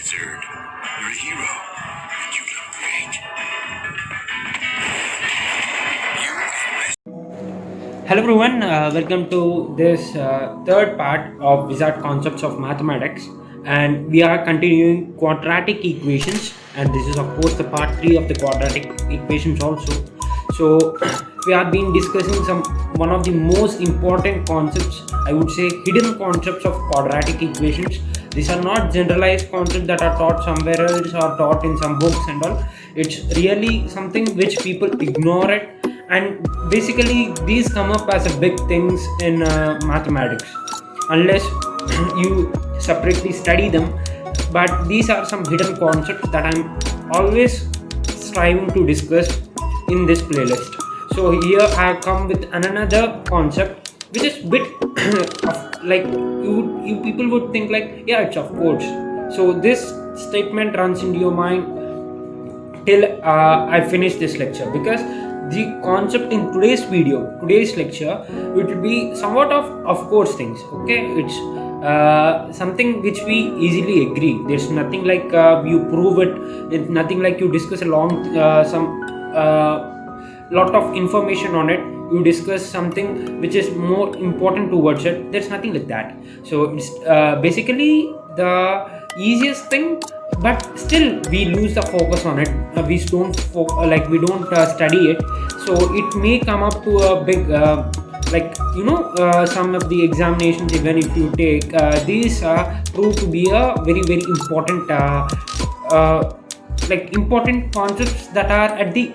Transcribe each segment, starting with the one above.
Wizard, you're a hero, and you look great. Hello everyone, welcome to this third part of Wizard Concepts of Mathematics, and we are continuing quadratic equations, and this is of course the part 3 of the quadratic equations also. So we have been discussing one of the most important concepts, I would say hidden concepts of quadratic equations. These are not generalized concepts that are taught somewhere else or taught in some books and all. It's really something which people ignore it, and basically these come up as a big things in mathematics unless you separately study them. But these are some hidden concepts that I'm always striving to discuss in this playlist. So here I have come with another concept which is bit of like you people would think like, yeah, it's of course. So this statement runs into your mind till I finish this lecture, because the concept in today's lecture, it will be somewhat of course things. Okay, it's something which we easily agree. There's nothing like you prove it. It's nothing like you discuss a long some lot of information on it. You discuss something which is more important towards it. There's nothing like that. So it's basically the easiest thing, but still we lose the focus on it. We don't study it. So it may come up to a big some of the examinations, even if you take these prove to be a very very important important concepts that are at the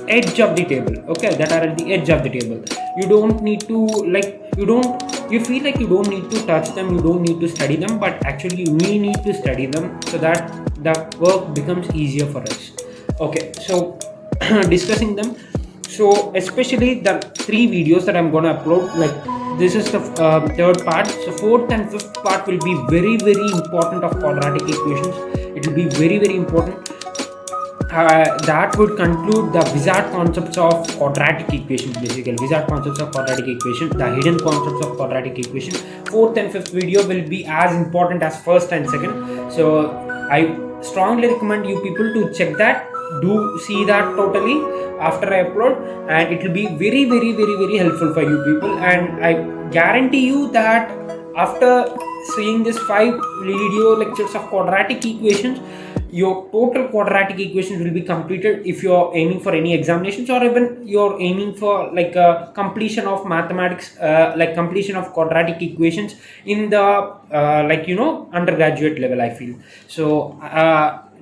edge of the table. Okay, that are at the edge of the table. You don't need to you feel like you don't need to touch them, you don't need to study them, but actually we need to study them so that the work becomes easier for us. Okay, so discussing them. So especially the 3 videos that I'm gonna upload, like this is the third part. So fourth and fifth part will be very very important of quadratic equations. It will be very very important. That would conclude the wizard concepts of quadratic equations. Basically wizard concepts of quadratic equation, the hidden concepts of quadratic equation. Fourth and fifth video will be as important as first and second. So I strongly recommend you people to check that. Do see that totally after I upload, and it will be very very very very helpful for you people. And I guarantee you that after seeing this 5 video lectures of quadratic equations, your total quadratic equations will be completed. If you're aiming for any examinations, or even you're aiming for like a completion of mathematics, like completion of quadratic equations in the undergraduate level, I feel. So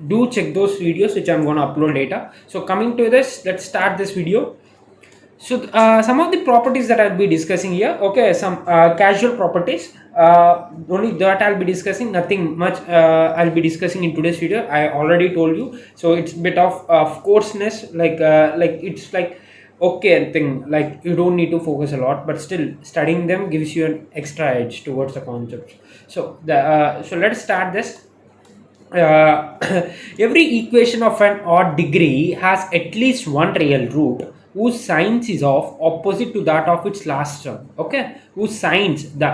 do check those videos which I'm going to upload later. So coming to this, let's start this video. So some of the properties that I'll be discussing here, okay, some casual properties, only that I'll be discussing, nothing much I'll be discussing in today's video. I already told you. So it's a bit of coarseness, like it's like okay thing, like you don't need to focus a lot, but still studying them gives you an extra edge towards the concepts. So so let's start this. Every equation of an odd degree has at least one real root whose signs is of opposite to that of its last term. Okay, whose signs, the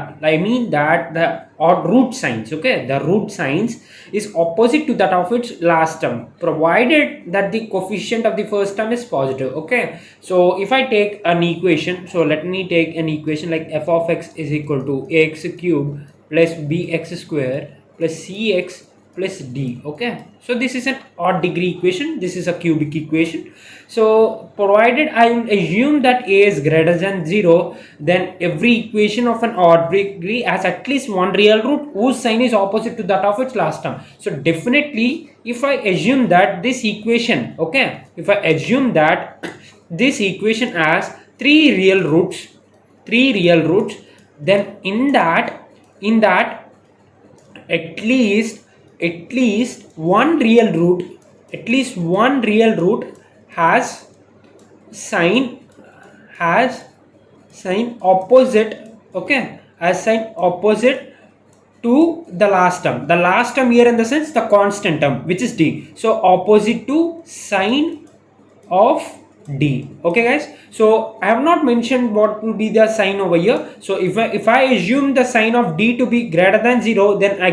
odd root signs, okay, the root signs is opposite to that of its last term, provided that the coefficient of the first term is positive. Okay, so if I take an equation, so let me take an equation like f of x is equal to ax cube plus bx square plus cx plus d. Okay, so this is an odd degree equation, this is a cubic equation. So provided I will assume that a is greater than 0, then every equation of an odd degree has at least one real root whose sign is opposite to that of its last term. So definitely if I assume that this equation, okay, if I assume that this equation has 3 real roots, then in that at least one real root has sign opposite, okay, has sign opposite to the last term here, in the sense the constant term which is d. So opposite to sign of D. Okay guys, so I have not mentioned what will be the sign over here. So if I assume the sign of D to be greater than 0, then I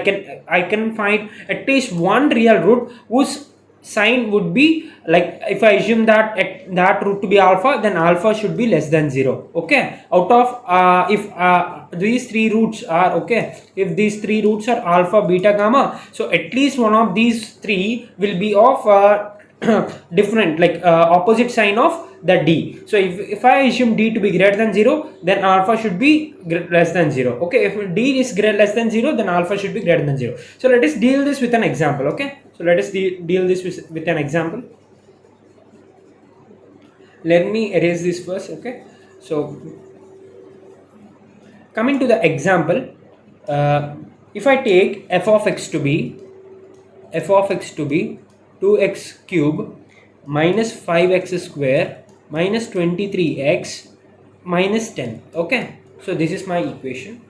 can find at least one real root whose sign would be, like, if I assume that that root to be alpha, then alpha should be less than 0. Okay, out of if these three roots are, okay, if these three roots are alpha, beta, gamma, so at least one of these three will be of different, like opposite sign of the D. So if I assume D to be greater than 0, then alpha should be less than 0. Okay, if D is less than 0, then alpha should be greater than 0. So let us deal this with an example. Okay, so let us deal this with an example. Let me erase this first. Okay, so coming to the example, if I take f of x to be 2x cube minus 5x square minus 23x minus 10. Okay, so this is my equation.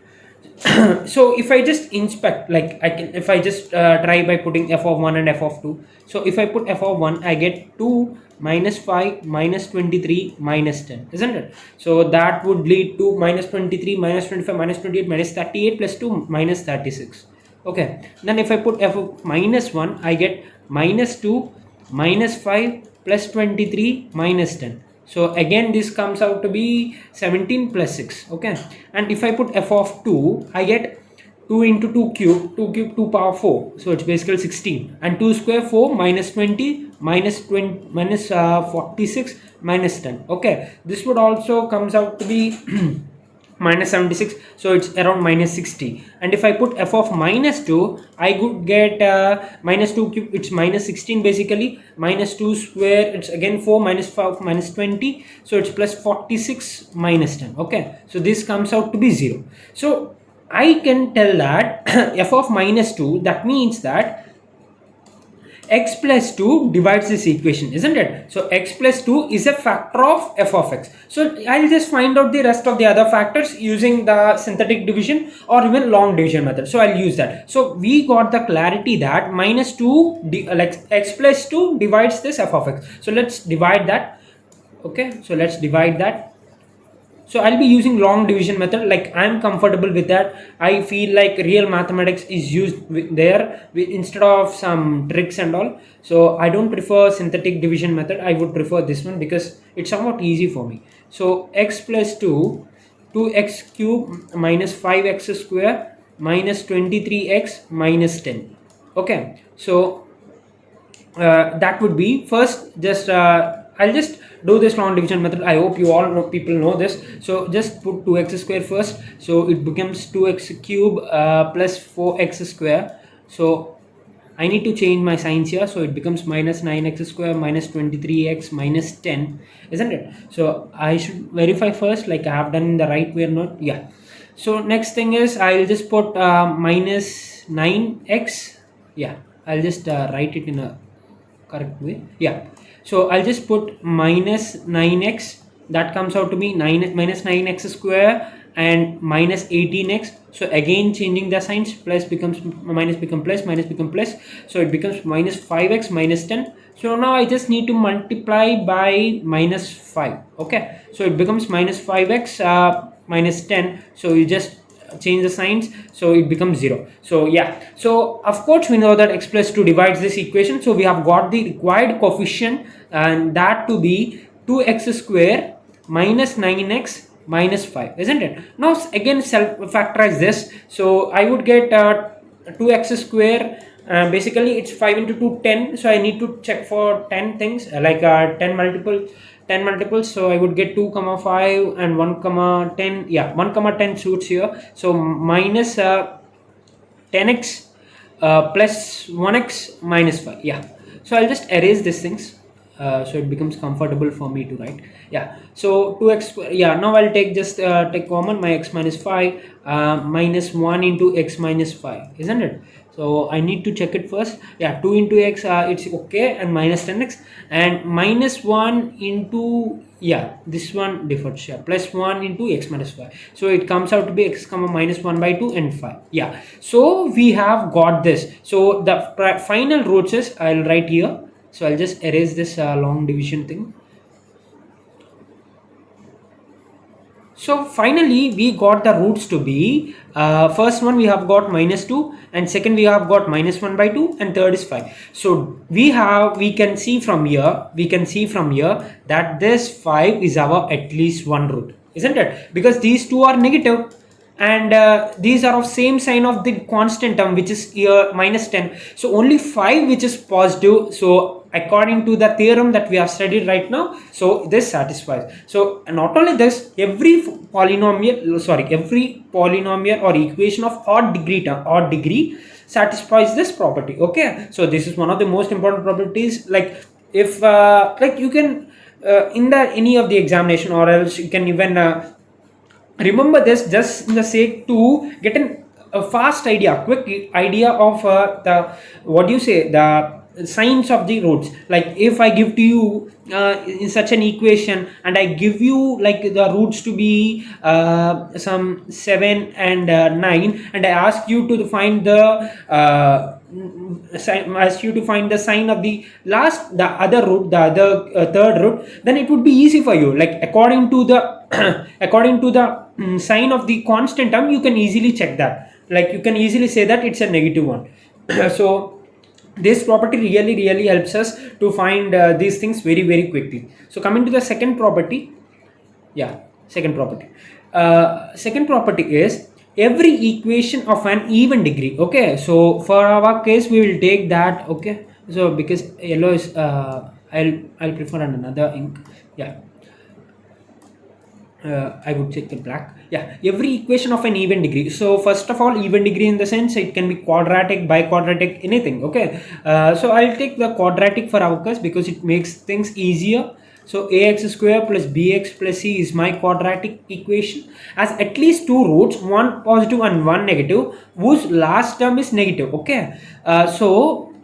So if I just inspect, like if I just try by putting f of 1 and f of 2, so if I put f of 1, I get 2 minus 5 minus 23 minus 10, isn't it? So that would lead to minus 23 minus 25 minus 28 minus 38 plus 2 minus 36. Okay, then if I put f of minus 1, I get minus 2 minus 5 plus 23 minus 10. So again this comes out to be 17 plus 6. Okay, and if I put f of 2, I get 2 into 2 cube, 2 power 4, so it's basically 16, and 2 square 4 minus 20 minus 20 minus 46 minus 10. Okay, this would also comes out to be minus 76, so it's around minus 60. And if I put f of minus 2, I could get minus 2 cube, it's minus 16 basically, minus 2 square, it's again 4 minus 5 minus 20, so it's plus 46 minus 10. Okay, so this comes out to be 0. So I can tell that f of minus 2, that means that x plus 2 divides this equation, isn't it? So x plus 2 is a factor of f of x. So I'll just find out the rest of the other factors using the synthetic division or even long division method. So I'll use that. So we got the clarity that minus 2 like x plus 2 divides this f of x. So let's divide that. Okay, so let's divide that. So I'll be using long division method, like I'm comfortable with that. I feel like real mathematics is used there instead of some tricks and all. So I don't prefer synthetic division method. I would prefer this one because it's somewhat easy for me. So x plus 2, 2x cube minus 5x square minus 23x minus 10. Okay, so that would be first, just I'll just do this long division method. I hope you all know, people know this. So just put 2x square first, so it becomes 2x cube plus 4x square. So I need to change my signs here, so it becomes minus 9x square minus 23x minus 10, isn't it? So I should verify first, like I have done in the right way or not. Yeah, so next thing is I'll just put minus 9x. Yeah, I'll just write it in a correct way. Yeah, so I'll just put minus 9x, that comes out to be 9 minus 9x square and minus 18x. So again changing the signs, plus becomes minus, become plus, minus become plus, so it becomes minus 5x minus 10. So now I just need to multiply by minus 5. Okay, so it becomes minus 5x minus 10. So you just change the signs, so it becomes 0. So yeah, so of course we know that x plus 2 divides this equation, so we have got the required coefficient, and that to be 2x square minus 9x minus 5, isn't it? Now again self factorize this, so I would get 2x square, basically it's 5 into 2 10, so I need to check for 10 things, like 10 multiples, so I would get 2 comma 5 and 1 comma 10. Yeah, 1 comma 10 suits here, so minus 10x plus 1x minus 5. Yeah, so I'll just erase these things, so it becomes comfortable for me to write. Yeah, so 2x square. Yeah, now I'll take just take common my x minus 5 minus 1 into x minus 5, isn't it? So I need to check it first. Yeah, 2 into x, it's okay, and minus 10x, and minus 1 into, yeah, this one differs, yeah, plus 1 into x minus 5, so it comes out to be x comma minus 1 by 2 and 5. Yeah, so we have got this. So the final roots is, I'll write here, so I'll just erase this long division thing. So finally we got the roots to be first one we have got -2, and second we have got -1/2, and third is 5. So we can see from here that this 5 is our at least one root, isn't it? Because these two are negative, and these are of same sign of the constant term, which is here -10. So only 5 which is positive. So according to the theorem that we have studied right now, so this satisfies. So not only this, every polynomial or equation of odd degree satisfies this property. Okay, so this is one of the most important properties. Like if like you can in the any of the examination, or else you can even remember this just in the sake to get a fast idea, quick idea of the what do you say, the signs of the roots. Like if I give to you in such an equation, and I give you like the roots to be some 7 and 9, and I ask you to find the sign of the other root, the other third root, then it would be easy for you. Like according to the according to the sign of the constant term, you can easily check that. Like you can easily say that it's a negative one. So this property really helps us to find these things very quickly. So coming to the second property, second property is every equation of an even degree. Okay, so for our case we will take that. Okay, so because yellow is I'll prefer another ink. I would take the black. Every equation of an even degree. So first of all, even degree in the sense it can be quadratic, biquadratic, anything. Okay, so I'll take the quadratic for our case because it makes things easier. So ax square plus bx plus c is my quadratic equation, has at least two roots, one positive and one negative, whose last term is negative. Okay, so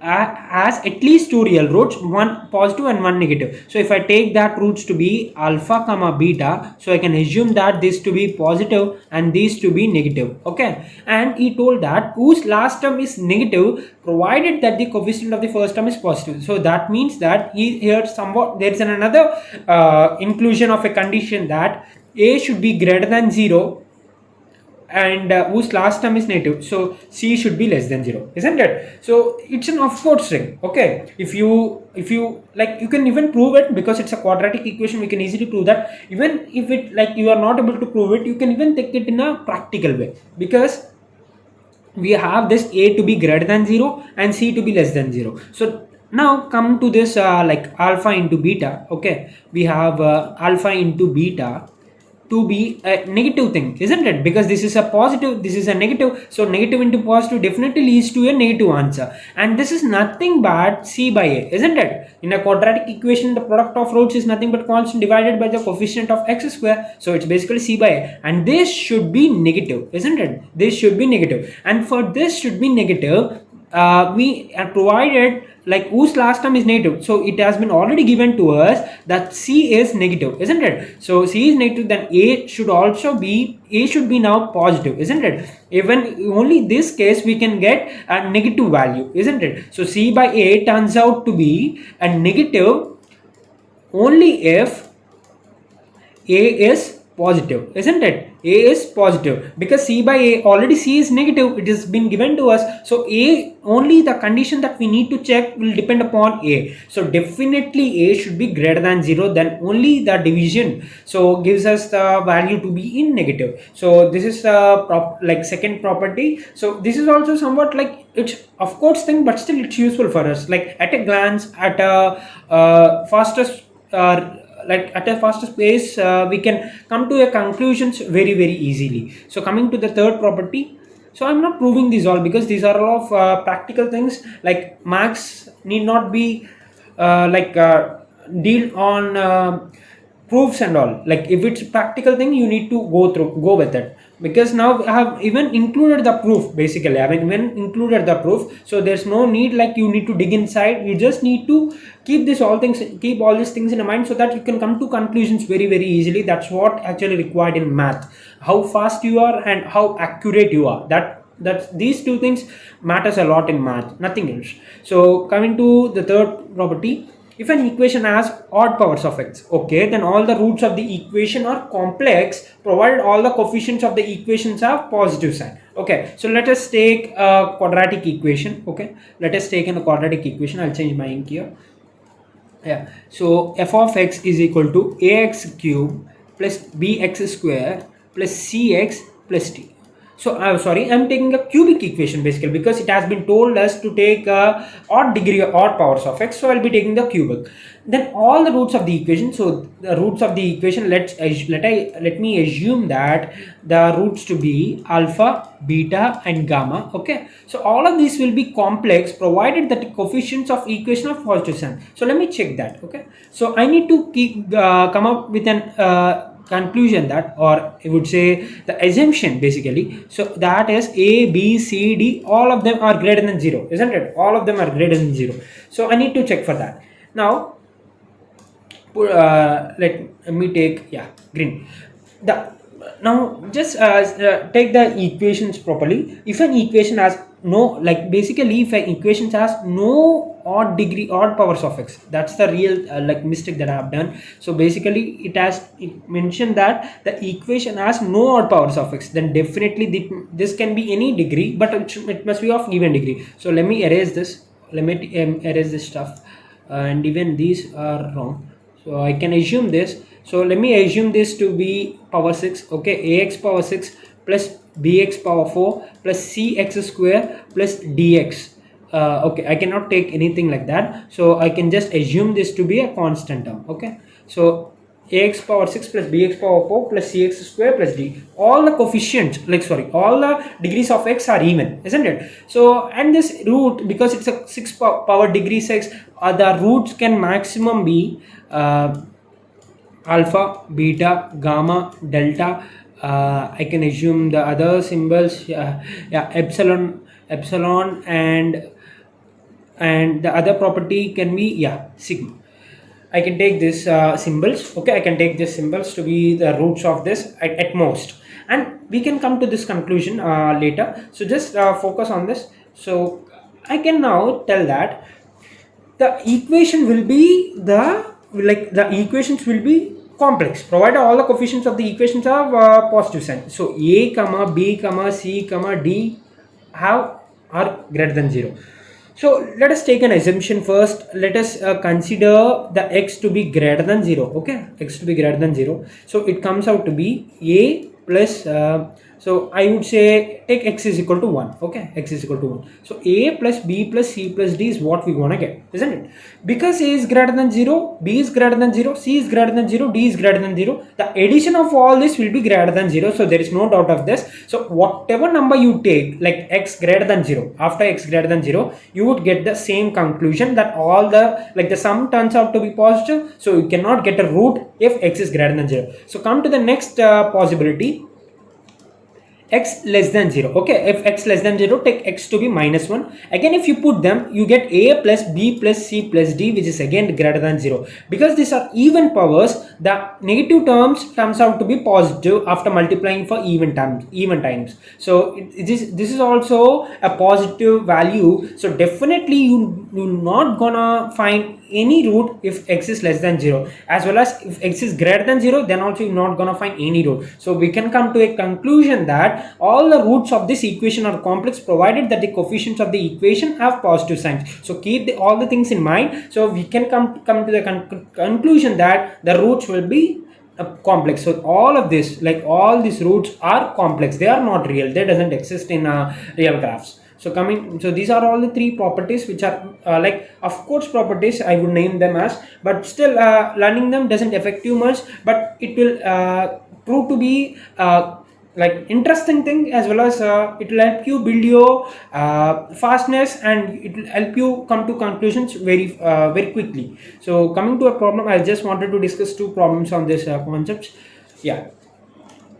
has at least two real roots, one positive and one negative. So if I take that roots to be alpha comma beta, so I can assume that this to be positive and these to be negative. Okay, and he told that whose last term is negative provided that the coefficient of the first term is positive. So that means that here somewhat there is another inclusion of a condition that a should be greater than 0 and whose last term is negative, so c should be less than 0, isn't it? So it's an of course ring. Okay, if you like, you can even prove it because it's a quadratic equation. We can easily prove that. Even if it like you are not able to prove it, you can even take it in a practical way, because we have this a to be greater than 0 and c to be less than 0. So now come to this like alpha into beta. Okay, we have alpha into beta to be a negative thing, isn't it? Because this is a positive, this is a negative, so negative into positive definitely leads to a negative answer, and this is nothing but c by a, isn't it? In a quadratic equation, the product of roots is nothing but constant divided by the coefficient of x square, so it's basically c by a, and this should be negative, isn't it? This should be negative, and for this should be negative, we are provided like whose last term is negative, so it has been already given to us that c is negative, isn't it? So c is negative, then a should be now positive, isn't it? Even only this case we can get a negative value, isn't it? So c by a turns out to be a negative only if a is positive, isn't it? A is positive because c by a, already c is negative, it has been given to us. So a, only the condition that we need to check will depend upon a. So definitely a should be greater than 0, then only the division so gives us the value to be in negative. So this is like second property. So this is also somewhat like it's of course thing, but still it's useful for us. Like at a glance, at a fastest like at a faster pace, we can come to a conclusions very easily. So coming to the third property, so I'm not proving these all because these are all of practical things. Like max need not be deal on proofs and all. Like if it's practical thing, you need to go with it, because now I have even included the proof. Basically I mean, when included the proof, so there's no need like you need to dig inside. You just need to keep all these things in mind so that you can come to conclusions very easily. That's what actually required in math. How fast you are and how accurate you are, that these two things matters a lot in math, nothing else. So coming to the third property, if an equation has odd powers of x, okay, then all the roots of the equation are complex provided all the coefficients of the equations have positive sign. Okay, so let us take a quadratic equation. Okay, let us take a quadratic equation. I'll change my ink here. Yeah, so f of x is equal to ax cube plus bx square plus cx plus t. So sorry, I'm taking a cubic equation basically because it has been told us to take a odd degree or odd powers of x, so I'll be taking the cubic. Then all the roots of the equation, so the roots of the equation, let me assume that the roots to be alpha, beta and gamma. Okay, so all of these will be complex provided that the coefficients of equation are positive sign. So let me check that. Okay, so I need to come up with an conclusion that, or I would say the assumption basically, so that is a b c d, all of them are greater than 0, isn't it? All of them are greater than 0, so I need to check for that. Now let me take, yeah, green. The now just take the equations properly. If an equation has no, like basically if an equation has no odd powers of x, that's the real like mistake that I have done. So basically it mentioned that the equation has no odd powers of x, then definitely this can be any degree, but it must be of even degree. So let me erase this. Let me erase this stuff, and even these are wrong. So I can assume this. So let me assume this to be power 6. Okay, ax power 6 plus bx power 4 plus cx square plus dx. Okay, I cannot take anything like that, so I can just assume this to be a constant term. Okay, so ax power 6 plus bx power 4 plus cx square plus d, all the coefficients, like sorry, all the degrees of x are even, isn't it? So and this root, because it's a 6 power degree 6, the roots can maximum be alpha, beta, gamma, delta. I can assume the other symbols, yeah, epsilon, and the other property can be, yeah, sigma. I can take this symbols. Okay, I can take these symbols to be the roots of this at most, and we can come to this conclusion later. So just focus on this. So I can now tell that the equation will be the equations will be complex provided all the coefficients of the equations have positive sign. So a comma b comma c comma d are greater than 0. So let us take an assumption first. Let us consider the x to be greater than 0. Okay, x to be greater than 0. So it comes out to be a plus so I would say take x is equal to 1. Okay, x is equal to 1. So a plus b plus c plus d is what we want to get, isn't it? Because a is greater than 0, b is greater than 0, c is greater than 0, d is greater than 0, the addition of all this will be greater than 0. So there is no doubt of this. So whatever number you take, like x greater than 0, after x greater than 0, you would get the same conclusion that all the, like the sum turns out to be positive. So you cannot get a root if x is greater than 0. So come to the next possibility, x less than 0. Okay, if x less than 0, take x to be minus 1. Again, if you put them, you get a plus b plus c plus d, which is again greater than 0. Because these are even powers, the negative terms turns out to be positive after multiplying for even times. So this is also a positive value. So definitely you're not gonna find any root if x is less than 0, as well as if x is greater than 0, then also you're not gonna find any root. So we can come to a conclusion that all the roots of this equation are complex provided that the coefficients of the equation have positive signs. So keep all the things in mind. So we can come to the conclusion that the roots will be complex. So all of this, like all these roots are complex, they are not real, they doesn't exist in real graphs. So these are all the three properties which are like, of course, properties I would name them as, but still learning them doesn't affect you much, but it will prove to be like interesting thing, as well as it will help you build your fastness, and it will help you come to conclusions very quickly. So coming to a problem, I just wanted to discuss two problems on this concepts. Yeah,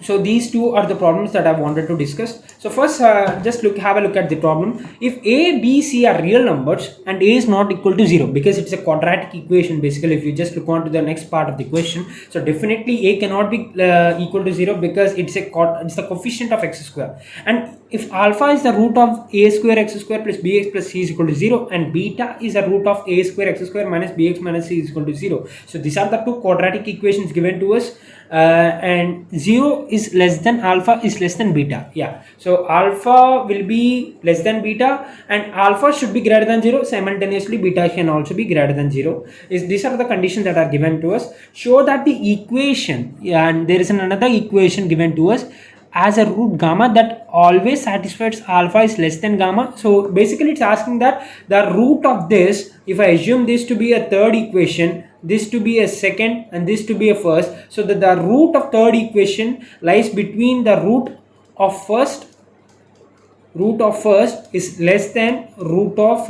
so these two are the problems that I wanted to discuss. So So first, just have a look at the problem. If a, b, c are real numbers and a is not equal to 0, because it's a quadratic equation basically, if you just look on to the next part of the question, so definitely a cannot be equal to 0 because it's the coefficient of x square. And if alpha is the root of a square x square plus bx plus c is equal to 0, and beta is the root of a square x square minus bx minus c is equal to 0. So these are the two quadratic equations given to us, and 0 is less than alpha is less than beta. Yeah, so alpha will be less than beta and alpha should be greater than 0. Simultaneously beta can also be greater than 0. These are the conditions that are given to us. Show that the equation, and there is another equation given to us as a root gamma that always satisfies alpha is less than gamma. So basically it's asking that the root of this, if I assume this to be a third equation, this to be a second, and this to be a first, so that the root of third equation lies between the root of first is less than root of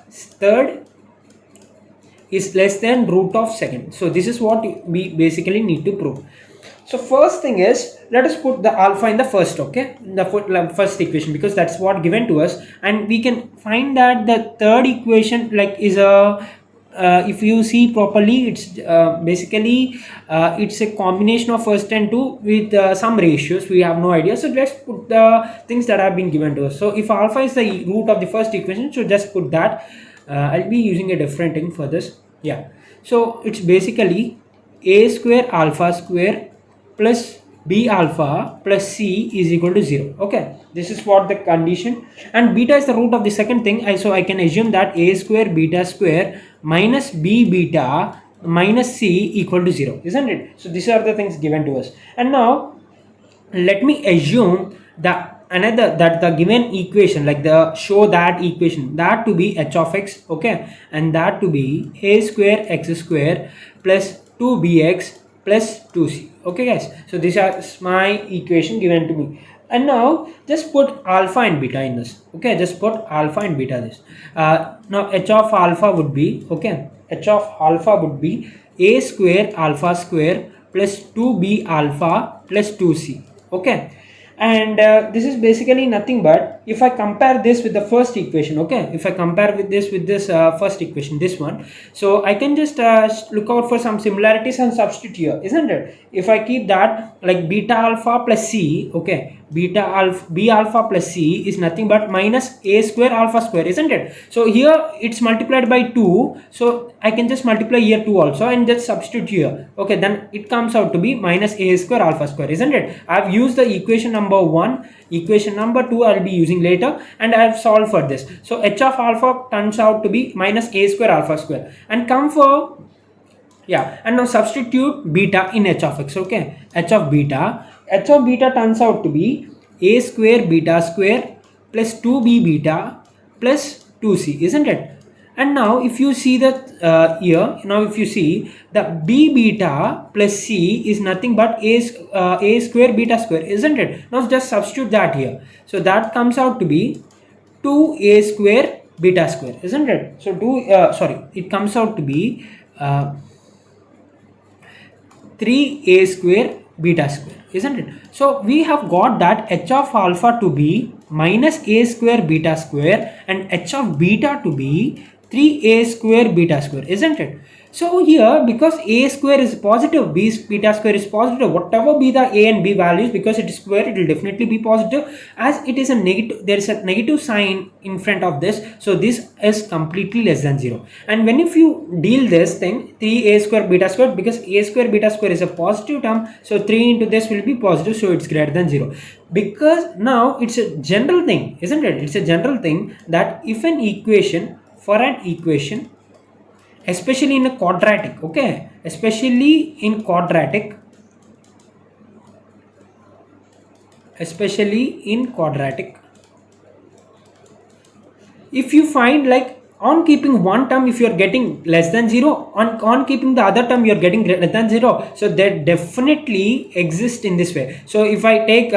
third is less than root of second. So this is what we basically need to prove. So first thing is, let us put the alpha in the first, okay, in the first equation, because that's what given to us, and we can find that the third equation is a if you see properly, it's basically it's a combination of first and two with some ratios. We have no idea, so let's put the things that have been given to us. So if alpha is the root of the first equation, so just put that. I'll be using a different thing for this. Yeah, so it's basically a square alpha square plus b alpha plus c is equal to 0. Okay, this is what the condition, and beta is the root of the second thing, so I can assume that a square beta square minus b beta minus c equal to 0, isn't it? So these are the things given to us. And now let me assume that the given equation, show that equation, that to be h of x, okay, and that to be a square x square plus 2bx plus 2c. Okay guys, so this is my equation given to me. And now just put alpha and beta in this. Okay, just put alpha and beta this. Now h of alpha would be, okay, h of alpha would be a square alpha square plus 2b alpha plus 2c. Okay, and this is basically nothing but, if I compare this with the first equation, okay, if I compare with this first equation, this one, so I can just look out for some similarities and substitute here, isn't it? If I keep that like beta alpha plus c, okay, b alpha plus c is nothing but minus a square alpha square, isn't it? So here it's multiplied by 2, so I can just multiply here 2 also and just substitute here. Okay, then it comes out to be minus a square alpha square, isn't it? I've used the equation number 1. Equation number 2 I'll be using later, and I have solved for this. So h of alpha turns out to be minus a square alpha square, and come for, yeah, and now substitute beta in h of x. Okay, h of beta turns out to be a square beta square plus 2b beta plus 2c, isn't it? And now if you see that here, now if you see the b beta plus c is nothing but a square beta square, isn't it? Now just substitute that here. So that comes out to be 2a square beta square, isn't it? So it comes out to be 3a square beta square, isn't it? So we have got that h of alpha to be minus a square beta square and h of beta to be 3a square beta square, isn't it? So here, because a square is positive, beta square is positive, whatever be the a and b values, because it is square, it will definitely be positive. As it is a negative, there is a negative sign in front of this, so this is completely less than 0. And when if you deal this thing, 3a square beta square, because a square beta square is a positive term, so 3 into this will be positive, so it's greater than 0. Because now it's a general thing, isn't it? It's a general thing that if an equation, especially in a quadratic, okay, especially in quadratic, if you find like on keeping one term, if you are getting less than 0, on keeping the other term you are getting greater than 0, so that definitely exists in this way. So if I take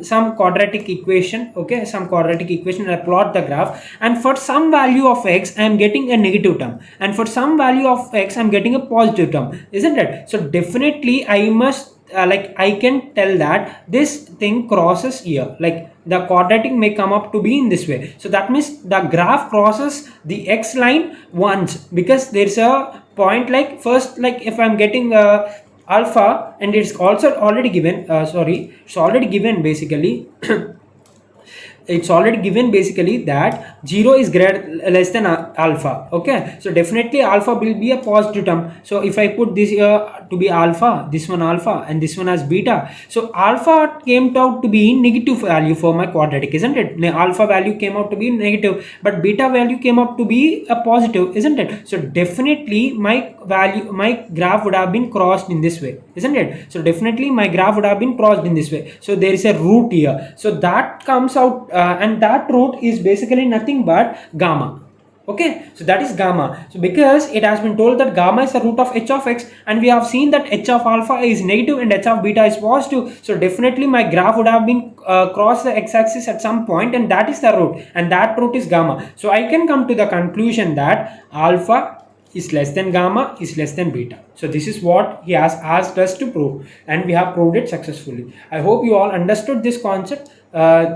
some quadratic equation, okay, and I plot the graph, and for some value of x I am getting a negative term, and for some value of x I am getting a positive term, isn't it? So definitely I must like I can tell that this thing crosses here, like the quadratic may come up to be in this way. So that means the graph crosses the x line once, because there's a point, like first, like if I'm getting alpha, and it's also already given, it's already given basically it's already given basically that 0 is greater less than alpha. Okay, so definitely alpha will be a positive term. So if I put this here to be alpha, this one alpha, and this one as beta, so alpha came out to be negative value for my quadratic, isn't it? The alpha value came out to be negative, but beta value came out to be a positive, isn't it? So definitely my graph would have been crossed in this way, isn't it? So definitely my graph would have been crossed in this way. So there is a root here, so that comes out, and that root is basically nothing but gamma. Okay, so that is gamma. So because it has been told that gamma is the root of h of x, and we have seen that h of alpha is negative and h of beta is positive, so definitely my graph would have been cross the x-axis at some point, and that is the root, and that root is gamma. So I can come to the conclusion that alpha is less than gamma is less than beta. So this is what he has asked us to prove, and we have proved it successfully. I hope you all understood this concept,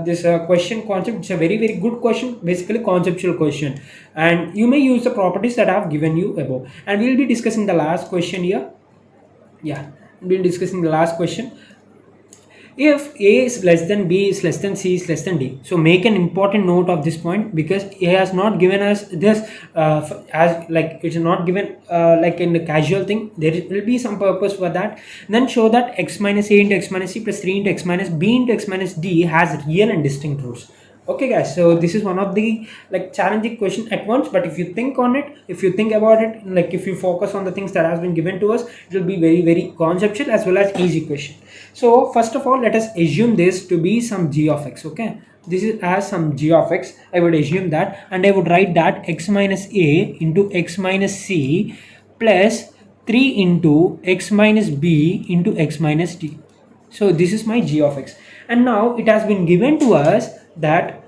this question concept. It's a very good question, basically conceptual question, and you may use the properties that I have given you above, and we will be discussing the last question here. Yeah, we'll be discussing the last question. If A is less than B is less than C is less than D, so make an important note of this point, because he has not given us this as like it's not given like in the casual thing. There will be some purpose for that. Then show that x minus A into x minus C plus 3 into x minus B into x minus D has real and distinct roots. Okay guys, so this is one of the like challenging question at once, but if you think on it, if you think about it, like if you focus on the things that has been given to us, it will be very conceptual as well as easy question. So first of all, let us assume this to be some g of x. Okay, this is as some g of x. I would assume that, and I would write that x minus A into x minus C plus 3 into x minus B into x minus D. So this is my g of x, and now it has been given to us that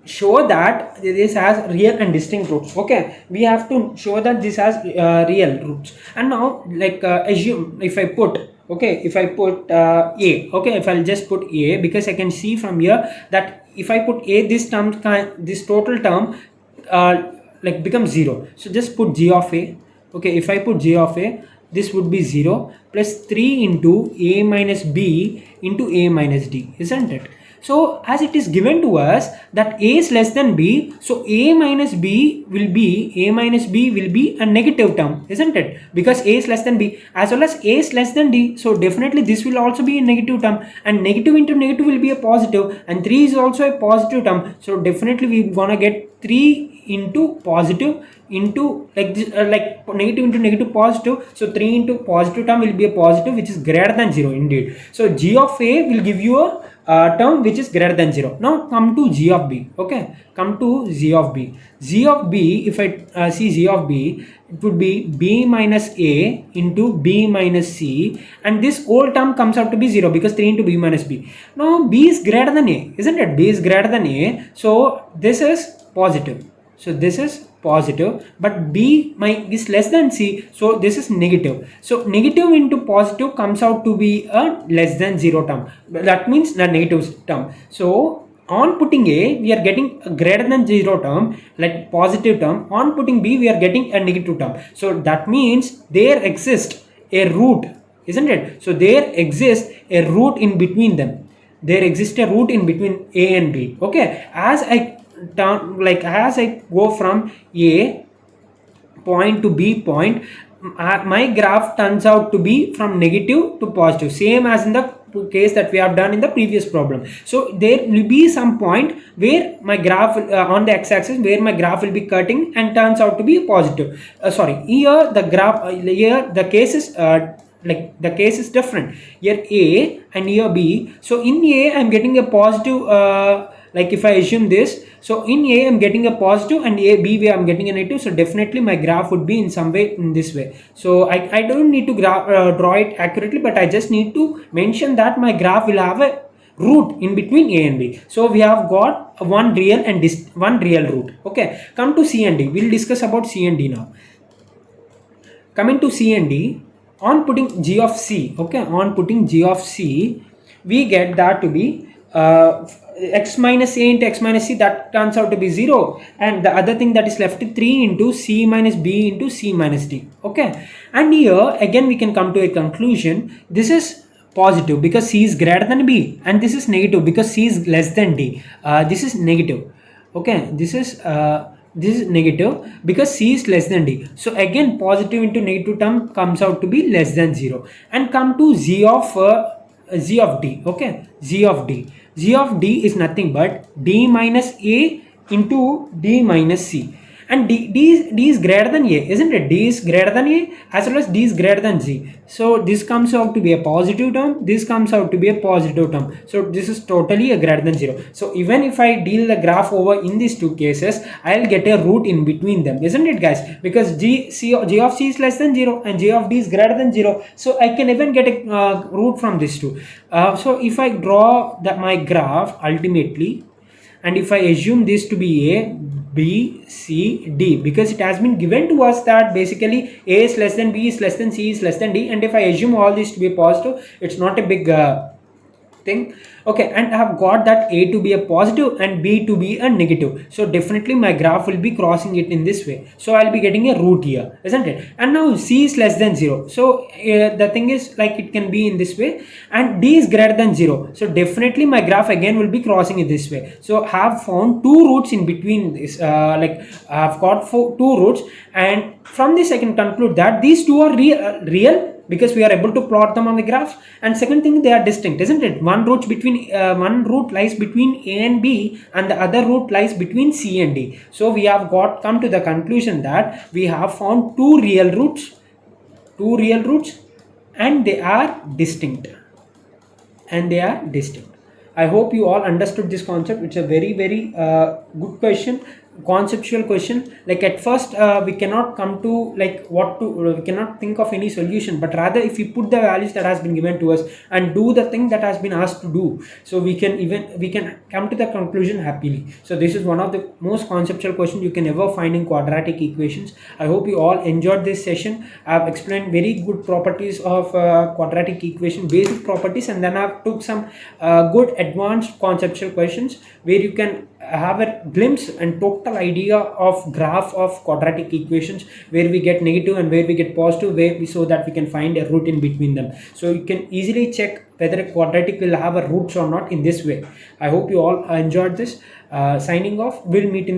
show that this has real and distinct roots. Okay, we have to show that this has real roots. And now like assume if I put, okay, if I put A, okay, if I'll just put A, because I can see from here that if I put A, this term, this total term like becomes 0. So just put g of A. Okay, if I put g of A, this would be 0 plus 3 into A minus B into A minus D, isn't it? So as it is given to us that A is less than B, so A minus B will be a negative term, isn't it? Because A is less than B, as well as A is less than D, so definitely this will also be a negative term, and negative into negative will be a positive, and 3 is also a positive term, so definitely we're gonna get 3 into positive into like this, like negative into negative positive, so 3 into positive term will be a positive which is greater than 0 indeed. So g of A will give you a term which is greater than 0. Now come to g of B. Okay, come to g of B. G of B, if I see g of B, it would be B minus A into B minus C, and this whole term comes out to be 0 because 3 into B minus B. Now B is greater than A, isn't it? B is greater than A, so this is positive. So this is positive, but B is less than C, so this is negative. So negative into positive comes out to be a less than 0 term. That means the negative term. So on putting A, we are getting a greater than 0 term, like positive term. On putting B, we are getting a negative term. So that means there exists a root, isn't it? So there exists a root in between them. There exists a root in between A and B. Okay, as I go from A point to B point, my graph turns out to be from negative to positive, same as in the case that we have done in the previous problem. So there will be some point where my graph on the x-axis where my graph will be cutting and turns out to be positive. Here the graph here the case is like the case is different. Here A and here B. So in A I'm getting a positive, like if I assume this, so in A I'm getting a positive and B I'm getting a negative, so definitely my graph would be in some way in this way. So I don't need to draw it accurately, but I just need to mention that my graph will have a root in between A and B. So we have got one real and one real root. Okay, come to C and D. We'll discuss about C and D now. Coming to C and D, on putting g of c, okay, on putting g of c, we get that to be x minus a into x minus c, that turns out to be 0, and the other thing that is left is 3 into c minus b into c minus d, okay. And here again we can come to a conclusion. This is positive because c is greater than b, and this is negative because c is less than d. This is negative, okay. This is negative because c is less than d. So again positive into negative term comes out to be less than 0. And come to z of d, okay. Z of d is nothing but d minus a into d minus c, and d is greater than a, isn't it? D is greater than a as well as d is greater than z. So this comes out to be a positive term, this comes out to be a positive term, so this is totally a greater than 0. So even if I deal the graph over in these two cases, I'll get a root in between them, isn't it guys? Because g of c is less than 0 and g of d is greater than 0, so I can even get a root from these two. So if I draw my graph ultimately, and if I assume this to be a, b, c, d, because it has been given to us that basically a is less than b is less than c is less than d, and if I assume all these to be positive, it's not a big thing, okay. And I have got that a to be a positive and b to be a negative, so definitely my graph will be crossing it in this way, so I'll be getting a root here, isn't it? And now c is less than 0, so the thing is like it can be in this way, and d is greater than 0, so definitely my graph again will be crossing it this way. So I have found two roots in between this, like I've got two roots, and from this I can conclude that these two are real because we are able to plot them on the graph. And second thing, they are distinct, isn't it? One root lies between a and b, and the other root lies between c and d. So we have come to the conclusion that we have found two real roots, and they are distinct, I hope you all understood this concept. It's a very good question, conceptual question. Like at first we cannot come to like we cannot think of any solution, but rather if we put the values that has been given to us and do the thing that has been asked to do, so we can come to the conclusion happily. So this is one of the most conceptual questions you can ever find in quadratic equations. I hope you all enjoyed this session. I have explained very good properties of quadratic equation, basic properties, and then I have took some good advanced conceptual questions where you can have a glimpse and total idea of graph of quadratic equations, where we get negative and where we get positive, so that we can find a root in between them. So you can easily check whether a quadratic will have a roots or not in this way. I hope you all enjoyed this. Signing off. We'll meet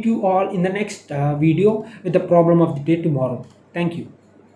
you all in the next video with the problem of the day tomorrow. Thank you.